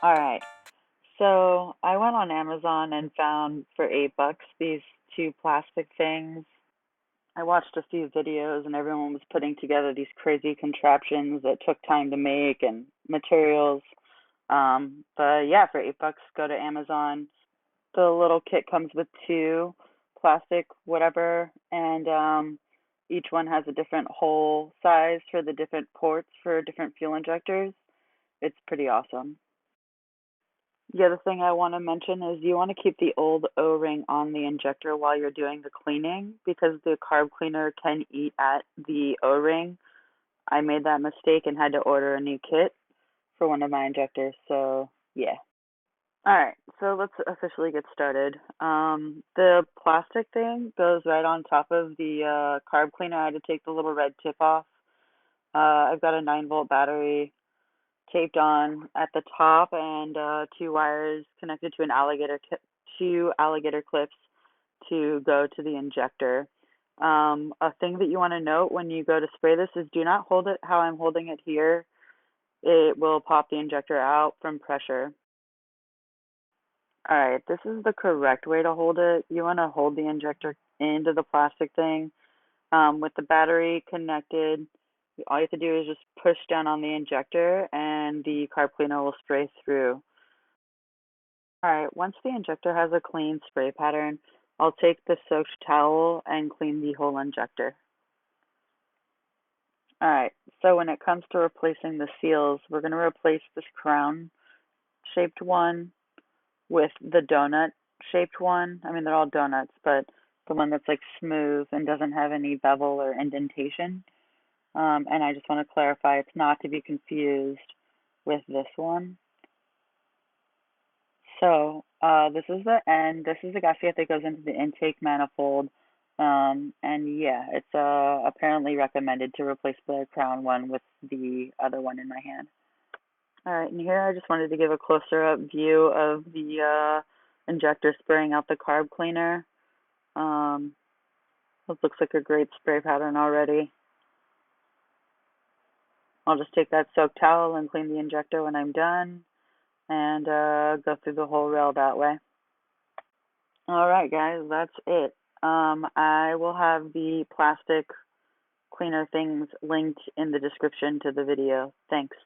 All right. So I went on Amazon and found for $8 these two plastic things. I watched a few videos and everyone was putting together these crazy contraptions that took time to make and materials. But yeah, for $8, go to Amazon. The little kit comes with two plastic whatever, and each one has a different hole size for the different ports for different fuel injectors. It's pretty awesome. The other thing I want to mention is you want to keep the old O-ring on the injector while you're doing the cleaning because the carb cleaner can eat at the O-ring. I made that mistake and had to order a new kit for one of my injectors, so yeah. All right, so let's officially get started. The plastic thing goes right on top of the carb cleaner. I had to take the little red tip off. I've got a 9-volt battery taped on at the top and two wires connected to two alligator clips to go to the injector. A thing that you want to note when you go to spray this is do not hold it how I'm holding it here. It will pop the injector out from pressure. All right, this is the correct way to hold it. You want to hold the injector into the plastic thing with the battery connected. All you have to do is just push down on the injector and the carb cleaner will spray through. All right, once the injector has a clean spray pattern, I'll take the soaked towel and clean the whole injector. All right, so when it comes to replacing the seals, we're going to replace this crown shaped one with the donut shaped one. I mean, they're all donuts, but the one that's like smooth and doesn't have any bevel or indentation. And I just want to clarify it's not to be confused with this one. So this is the end. This is the gasket that goes into the intake manifold. And yeah, it's apparently recommended to replace the crown one with the other one in my hand. All right, and here I just wanted to give a closer up view of the injector spraying out the carb cleaner. This looks like a great spray pattern already. I'll just take that soaked towel and clean the injector when I'm done and go through the whole rail that way. All right, guys, that's it. I will have the plastic cleaner things linked in the description to the video. Thanks.